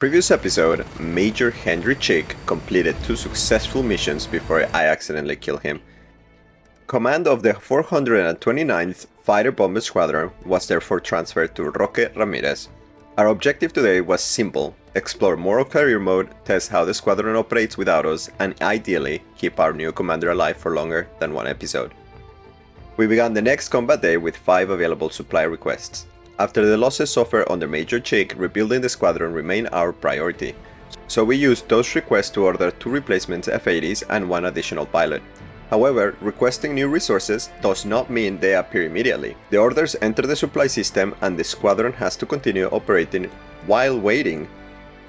Previous episode, Major Henry Chick completed 2 successful missions before I accidentally killed him. Command of the 429th Fighter-Bomber Squadron was therefore transferred to Roque Ramirez. Our objective today was simple: explore Moral Career Mode, test how the squadron operates without us, and ideally keep our new commander alive for longer than 1 episode. We began the next combat day with 5 available supply requests. After the losses suffered under Major Chick, rebuilding the squadron remained our priority, so we used those requests to order 2 replacement F-80s and 1 additional pilot. However, requesting new resources does not mean they appear immediately. The orders enter the supply system and the squadron has to continue operating while waiting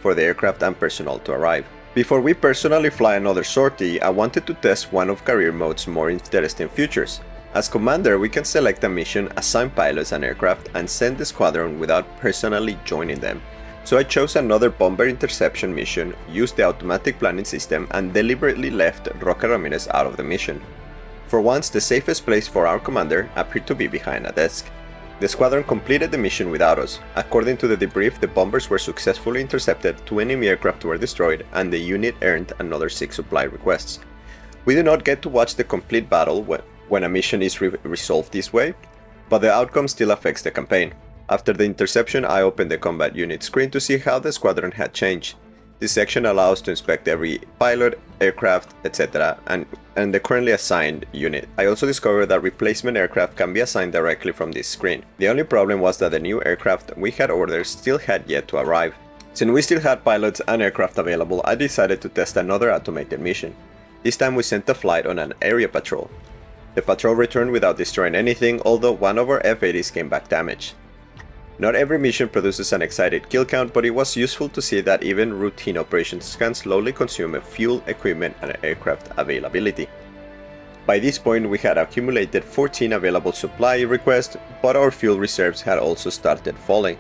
for the aircraft and personnel to arrive. Before we personally fly another sortie, I wanted to test one of career mode's more interesting features. As commander, we can select a mission, assign pilots and aircraft, and send the squadron without personally joining them. So I chose another bomber interception mission, used the automatic planning system, and deliberately left Roque Ramirez out of the mission. For once, the safest place for our commander appeared to be behind a desk. The squadron completed the mission without us. According to the debrief, the bombers were successfully intercepted, 2 enemy aircraft were destroyed, and the unit earned another 6 supply requests. We do not get to watch the complete battle when a mission is resolved this way, but the outcome still affects the campaign. After the interception, I opened the combat unit screen to see how the squadron had changed. This section allows to inspect every pilot, aircraft, etc. and the currently assigned unit. I also discovered that replacement aircraft can be assigned directly from this screen. The only problem was that the new aircraft we had ordered still had yet to arrive. Since we still had pilots and aircraft available, I decided to test another automated mission. This time we sent a flight on an area patrol. The patrol returned without destroying anything, although one of our F-80s came back damaged. Not every mission produces an excited kill count, but it was useful to see that even routine operations can slowly consume fuel, equipment, and aircraft availability. By this point, we had accumulated 14 available supply requests, but our fuel reserves had also started falling.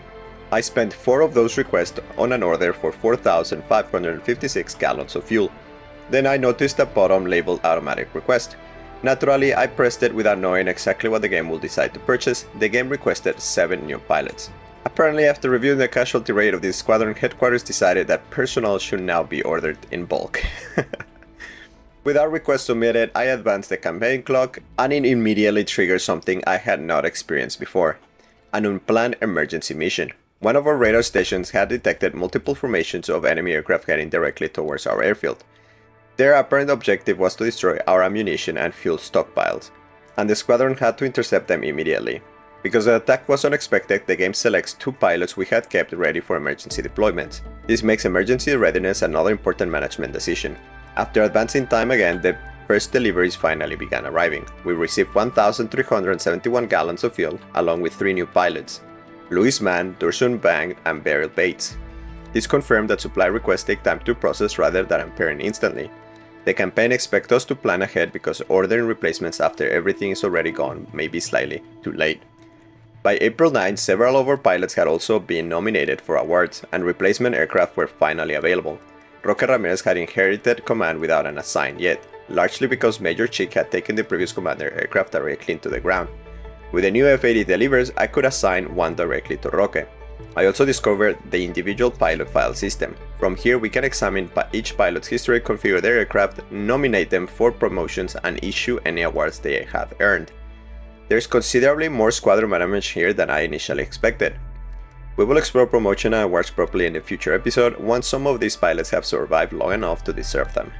I spent 4 of those requests on an order for 4,556 gallons of fuel. Then I noticed a bottom labeled automatic request. Naturally, I pressed it without knowing exactly what the game will decide to purchase. The game requested 7 new pilots. Apparently, after reviewing the casualty rate of this squadron, headquarters decided that personnel should now be ordered in bulk. With our request submitted, I advanced the campaign clock, and it immediately triggered something I had not experienced before: an unplanned emergency mission. One of our radar stations had detected multiple formations of enemy aircraft heading directly towards our airfield. Their apparent objective was to destroy our ammunition and fuel stockpiles, and the squadron had to intercept them immediately. Because the attack was unexpected, the game selects 2 pilots we had kept ready for emergency deployments. This makes emergency readiness another important management decision. After advancing time again, the first deliveries finally began arriving. We received 1,371 gallons of fuel, along with 3 new pilots: Louis Mann, Dursun Bang, and Beryl Bates. This confirmed that supply requests take time to process rather than appearing instantly. The campaign expects us to plan ahead because ordering replacements after everything is already gone may be slightly too late. By April 9, several of our pilots had also been nominated for awards, and replacement aircraft were finally available. Roque Ramirez had inherited command without an assign yet, largely because Major Chick had taken the previous commander aircraft directly into the ground. With the new F-80 delivers, I could assign 1 directly to Roque. I also discovered the individual pilot file system. From here we can examine each pilot's history, configure their aircraft, nominate them for promotions, and issue any awards they have earned. There's considerably more squadron management here than I initially expected. We will explore promotion and awards properly in the future episode once some of these pilots have survived long enough to deserve them.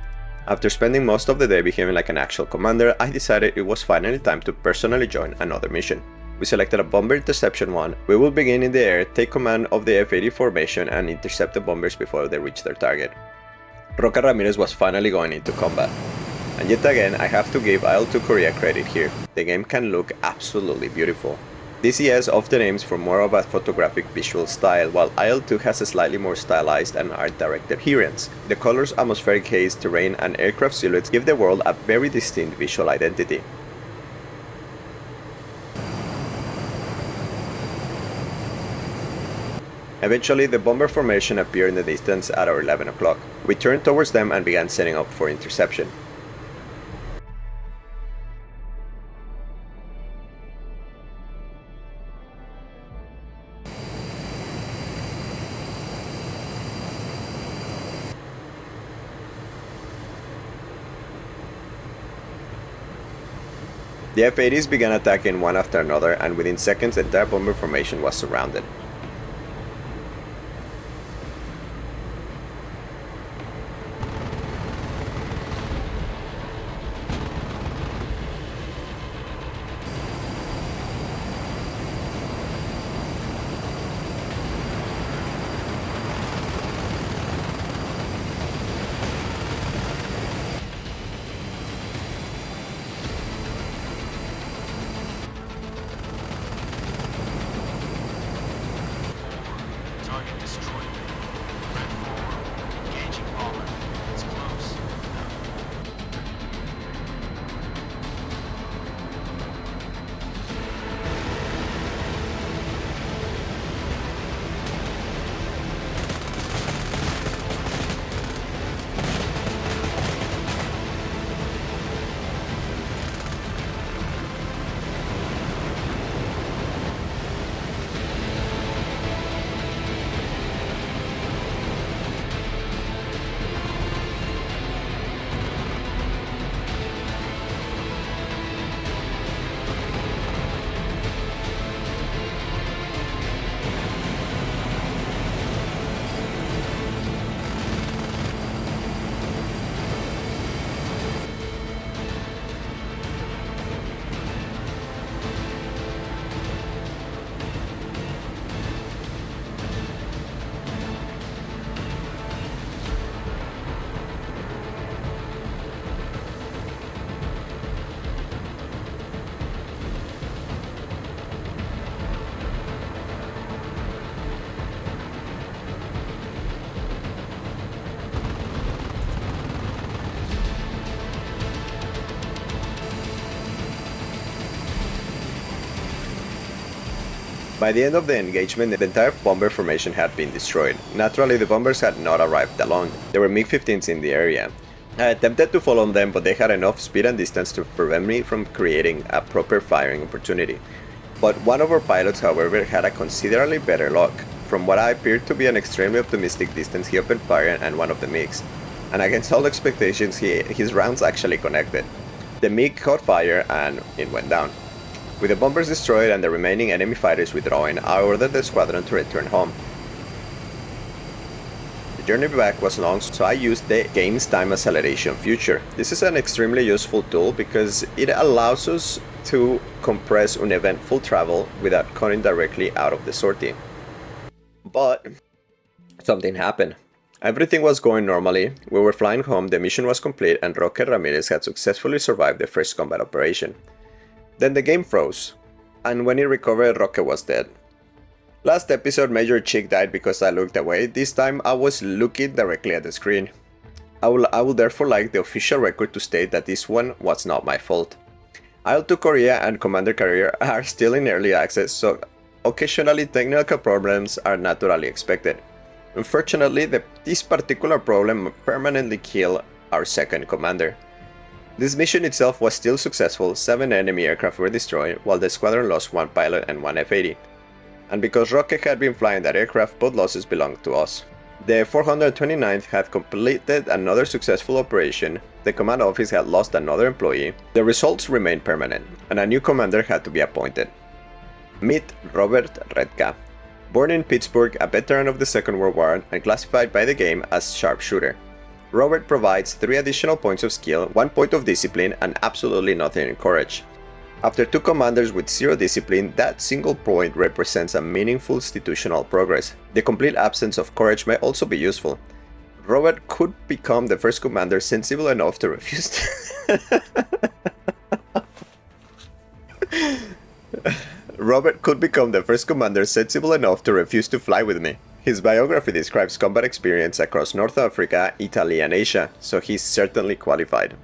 After spending most of the day behaving like an actual commander, I decided it was finally time to personally join another mission. We selected a bomber interception 1. We will begin in the air, take command of the F-80 formation, and intercept the bombers before they reach their target. Roque Ramirez was finally going into combat. And yet again, I have to give IL-2 Korea credit here. The game can look absolutely beautiful. DCS often aims for more of a photographic visual style, while IL-2 has a slightly more stylized and art-directed appearance. The colors, atmospheric haze, terrain, and aircraft silhouettes give the world a very distinct visual identity. Eventually, the bomber formation appeared in the distance at our 11 o'clock. We turned towards them and began setting up for interception. The F-80s began attacking one after another, and within seconds the entire bomber formation was surrounded. Target destroyed. Red 4, engaging bomber. It's close. By the end of the engagement, the entire bomber formation had been destroyed. Naturally, the bombers had not arrived alone. There were MiG-15s in the area. I attempted to follow them, but they had enough speed and distance to prevent me from creating a proper firing opportunity. But one of our pilots, however, had a considerably better luck. From what appeared to be an extremely optimistic distance, he opened fire on one of the MiGs. And against all expectations, his rounds actually connected. The MiG caught fire and it went down. With the bombers destroyed and the remaining enemy fighters withdrawing, I ordered the squadron to return home. The journey back was long, so I used the game's time acceleration feature. This is an extremely useful tool because it allows us to compress uneventful travel without cutting directly out of the sortie. But something happened. Everything was going normally, we were flying home, the mission was complete, and Roque Ramirez had successfully survived the first combat operation. Then the game froze, and when it recovered, Roque was dead. Last episode, Major Chick died because I looked away. This time, I was looking directly at the screen. I would therefore like the official record to state that this one was not my fault. IL-2 Korea and Commander Career are still in early access, so occasionally technical problems are naturally expected. Unfortunately, this particular problem permanently killed our second commander. This mission itself was still successful, 7 enemy aircraft were destroyed, while the squadron lost 1 pilot and 1 F-80. And because Roque had been flying that aircraft, both losses belonged to us. The 429th had completed another successful operation, the command office had lost another employee, the results remained permanent, and a new commander had to be appointed. Meet Robert Redka. Born in Pittsburgh, a veteran of the Second World War and classified by the game as sharpshooter. Robert provides 3 additional points of skill, 1 point of discipline, and absolutely nothing in courage. After 2 commanders with 0 discipline, that single point represents a meaningful institutional progress. The complete absence of courage may also be useful. Robert could become the first commander sensible enough to refuse to fly with me. His biography describes combat experience across North Africa, Italy, and Asia, so he's certainly qualified.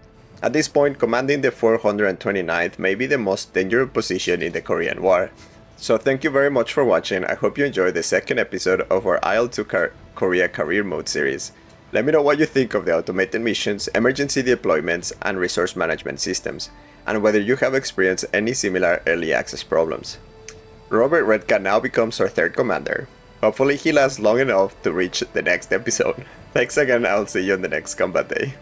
At this point, commanding the 429th may be the most dangerous position in the Korean War. So thank you very much for watching. I hope you enjoyed the second episode of our IL-2 Korea Career Mode series. Let me know what you think of the automated missions, emergency deployments, and resource management systems, and whether you have experienced any similar early access problems. Robert Redka now becomes our 3rd commander. Hopefully he lasts long enough to reach the next episode. Thanks again, I'll see you on the next combat day.